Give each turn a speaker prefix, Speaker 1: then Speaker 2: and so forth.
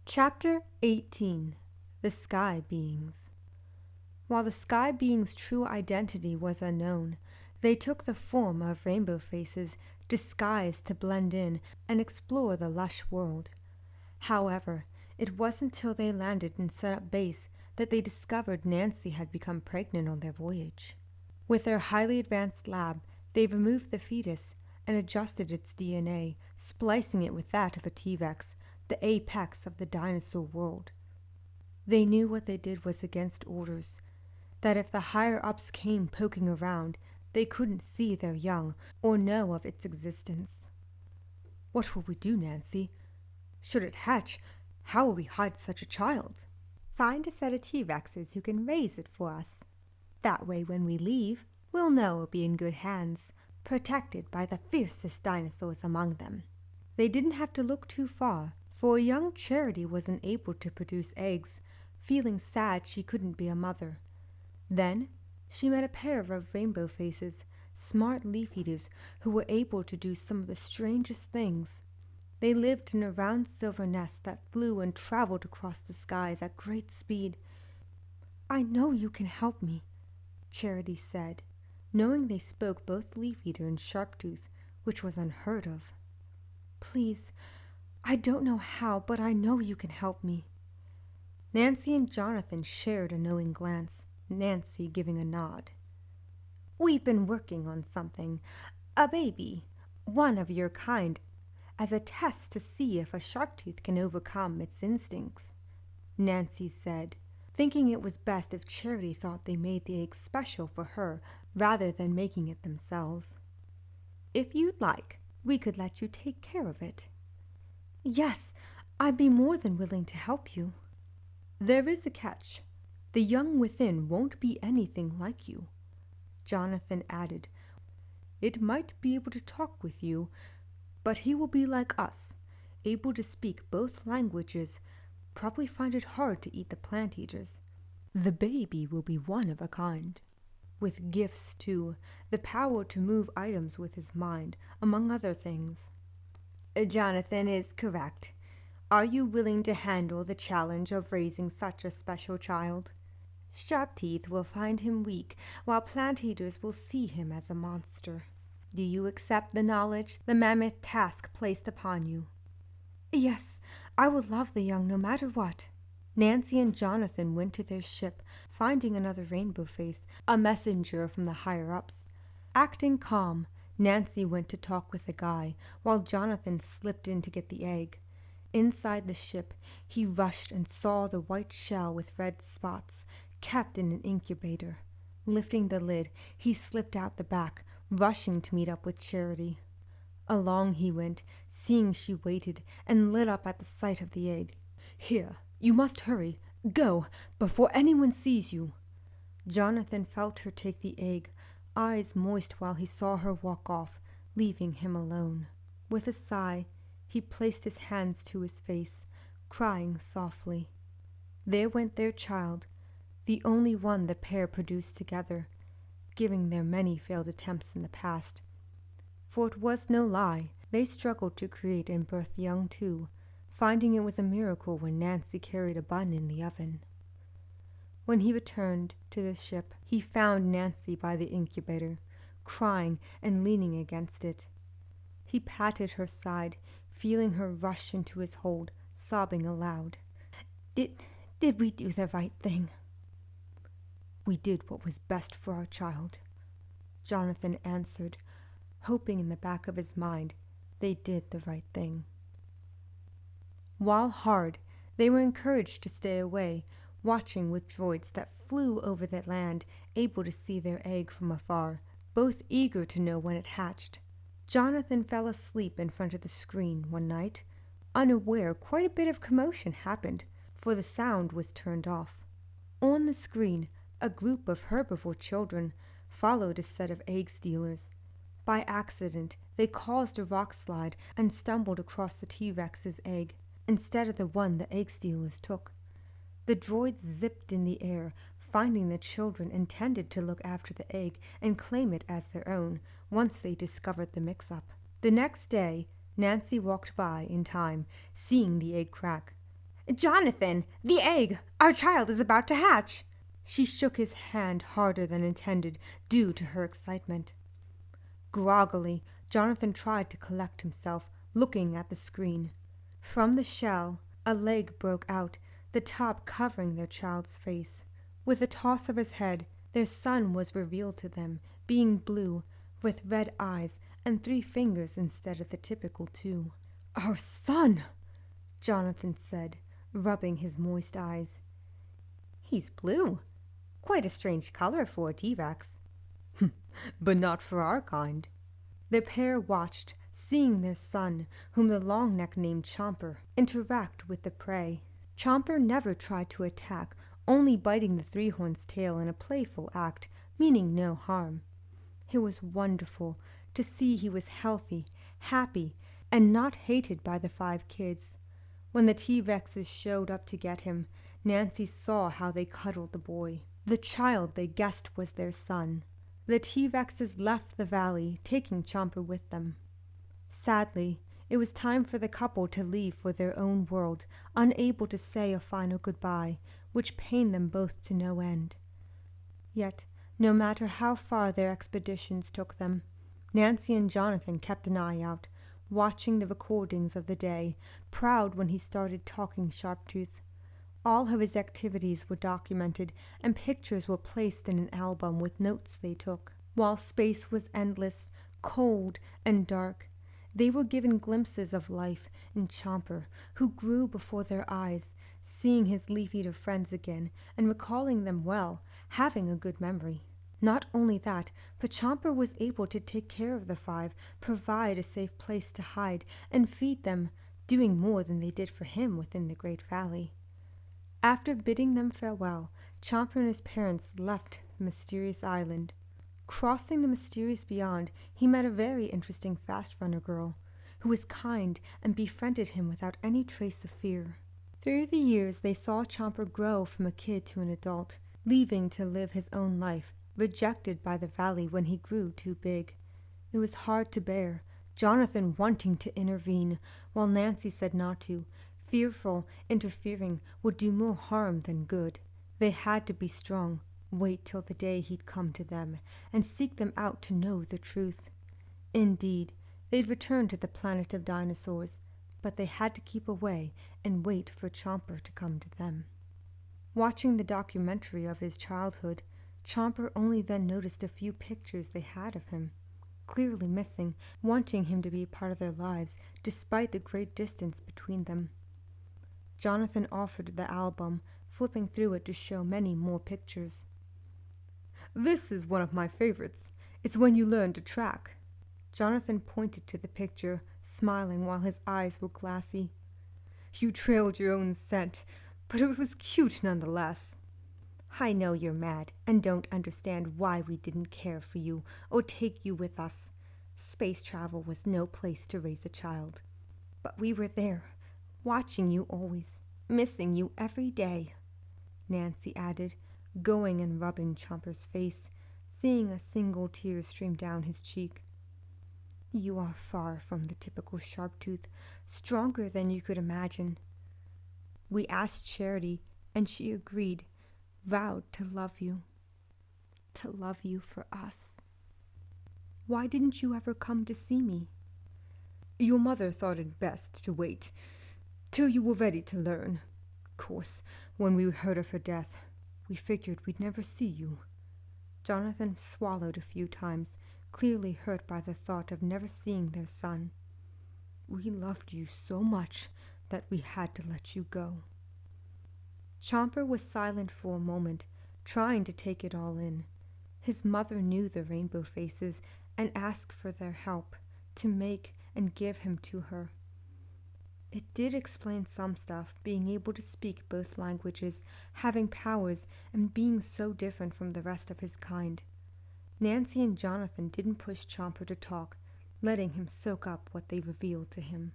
Speaker 1: Chapter 18. The Sky Beings. While the Sky Beings' true identity was unknown, they took the form of rainbow faces disguised to blend in and explore the lush world. However, it wasn't till they landed and set up base that they discovered Nancy had become pregnant on their voyage. With their highly advanced lab, they removed the fetus and adjusted its DNA, splicing it with that of a T-Rex, the apex of the dinosaur world. They knew what they did was against orders, that if the higher-ups came poking around, they couldn't see their young or know of its existence. "What will we do, Nancy? Should it hatch, how will we hide such a child?" "Find a set of T-Rexes who can raise it for us. That way when we leave, we'll know it'll be in good hands, protected by the fiercest dinosaurs among them." They didn't have to look too far, for a young Charity wasn't able to produce eggs, feeling sad she couldn't be a mother. Then she met a pair of rainbow faces, smart leaf eaters who were able to do some of the strangest things. They lived in a round silver nest that flew and traveled across the skies at great speed. "I know you can help me," Charity said, knowing they spoke both leaf eater and Sharptooth, which was unheard of. "Please, I don't know how, but I know you can help me." Nancy and Jonathan shared a knowing glance, Nancy giving a nod. "We've been working on something, a baby, one of your kind, as a test to see if a Sharptooth can overcome its instincts," Nancy said, thinking it was best if Charity thought they made the egg special for her rather than making it themselves. "If you'd like, we could let you take care of it." "Yes, I'd be more than willing to help you." "There is a catch. The young within won't be anything like you," Jonathan added. "It might be able to talk with you, but he will be like us, able to speak both languages, probably find it hard to eat the plant eaters. The baby will be one of a kind, with gifts too, the power to move items with his mind, among other things." "Jonathan is correct. Are you willing to handle the challenge of raising such a special child? Sharpteeth will find him weak, while plant eaters will see him as a monster. Do you accept the knowledge the mammoth task placed upon you?" "Yes, I will love the young no matter what." Nancy and Jonathan went to their ship, finding another rainbow face, a messenger from the higher-ups. Acting calm, Nancy went to talk with the guy, while Jonathan slipped in to get the egg. Inside the ship, he rushed and saw the white shell with red spots, kept in an incubator. Lifting the lid, he slipped out the back, rushing to meet up with Charity. Along he went, seeing she waited, and lit up at the sight of the egg. "Here, you must hurry. Go, before anyone sees you." Jonathan felt her take the egg, eyes moist while he saw her walk off, leaving him alone. With a sigh, he placed his hands to his face, crying softly. There went their child, the only one the pair produced together, giving their many failed attempts in the past. For it was no lie, they struggled to create and birth young too, finding it was a miracle when Nancy carried a bun in the oven. When he returned to the ship, he found Nancy by the incubator, crying and leaning against it. He patted her side, feeling her rush into his hold, sobbing aloud. Did we do the right thing?" "We did what was best for our child," Jonathan answered, hoping in the back of his mind they did the right thing. While hard, they were encouraged to stay away, watching with droids that flew over the land, able to see their egg from afar, both eager to know when it hatched. Jonathan fell asleep in front of the screen one night. Unaware, quite a bit of commotion happened, for the sound was turned off. On the screen, a group of herbivore children followed a set of egg stealers. By accident, they caused a rock slide and stumbled across the T-Rex's egg, instead of the one the egg stealers took. The droids zipped in the air, finding the children intended to look after the egg and claim it as their own once they discovered the mix-up. The next day, Nancy walked by in time, seeing the egg crack. Jonathan, the egg! Our child is about to hatch! She shook his hand harder than intended, due to her excitement. Groggily, Jonathan tried to collect himself, looking at the screen. From the shell, a leg broke out, the top covering their child's face. With a toss of his head, their son was revealed to them, being blue, with red eyes and 3 fingers instead of the typical 2. "Our son!" Jonathan said, rubbing his moist eyes. "He's blue. Quite a strange color for a T-Rex." "But not for our kind." The pair watched, seeing their son, whom the long-neck named Chomper, interact with the prey. Chomper never tried to attack, only biting the 3-horn's tail in a playful act, meaning no harm. It was wonderful to see he was healthy, happy, and not hated by the 5 kids. When the T-Rexes showed up to get him, Nancy saw how they cuddled the boy, the child they guessed was their son. The T-Rexes left the valley, taking Chomper with them. Sadly, it was time for the couple to leave for their own world, unable to say a final goodbye, which pained them both to no end. Yet, no matter how far their expeditions took them, Nancy and Jonathan kept an eye out, watching the recordings of the day, proud when he started talking Sharptooth. All of his activities were documented, and pictures were placed in an album with notes they took. While space was endless, cold, and dark, they were given glimpses of life in Chomper, who grew before their eyes, seeing his leaf-eater friends again and recalling them well, having a good memory. Not only that, but Chomper was able to take care of the 5, provide a safe place to hide, and feed them, doing more than they did for him within the Great Valley. After bidding them farewell, Chomper and his parents left the mysterious island. Crossing the mysterious beyond, he met a very interesting fast-runner girl, who was kind and befriended him without any trace of fear. Through the years, they saw Chomper grow from a kid to an adult, leaving to live his own life, rejected by the valley when he grew too big. It was hard to bear, Jonathan wanting to intervene, while Nancy said not to, fearful interfering would do more harm than good. They had to be strong, wait till the day he'd come to them, and seek them out to know the truth. Indeed, they'd return to the planet of dinosaurs, but they had to keep away and wait for Chomper to come to them. Watching the documentary of his childhood, Chomper only then noticed a few pictures they had of him, clearly missing, wanting him to be a part of their lives despite the great distance between them. Jonathan offered the album, flipping through it to show many more pictures. "This is one of my favorites. It's when you learn to track." Jonathan pointed to the picture, smiling while his eyes were glassy. "You trailed your own scent, but it was cute nonetheless." "I know you're mad and don't understand why we didn't care for you or take you with us. Space travel was no place to raise a child. But we were there, watching you always, missing you every day," Nancy added, going and rubbing Chomper's face, seeing a single tear stream down his cheek. "You are far from the typical Sharptooth, stronger than you could imagine. We asked Charity, and she agreed, vowed to love you for us. Why didn't you ever come to see me?" "Your mother thought it best to wait till you were ready to learn. Of course, when we heard of her death, we figured we'd never see you." Jonathan swallowed a few times, clearly hurt by the thought of never seeing their son. "We loved you so much that we had to let you go." Chomper was silent for a moment, trying to take it all in. His mother knew the rainbow faces and asked for their help to make and give him to her. It did explain some stuff, being able to speak both languages, having powers, and being so different from the rest of his kind. Nancy and Jonathan didn't push Chomper to talk, letting him soak up what they revealed to him.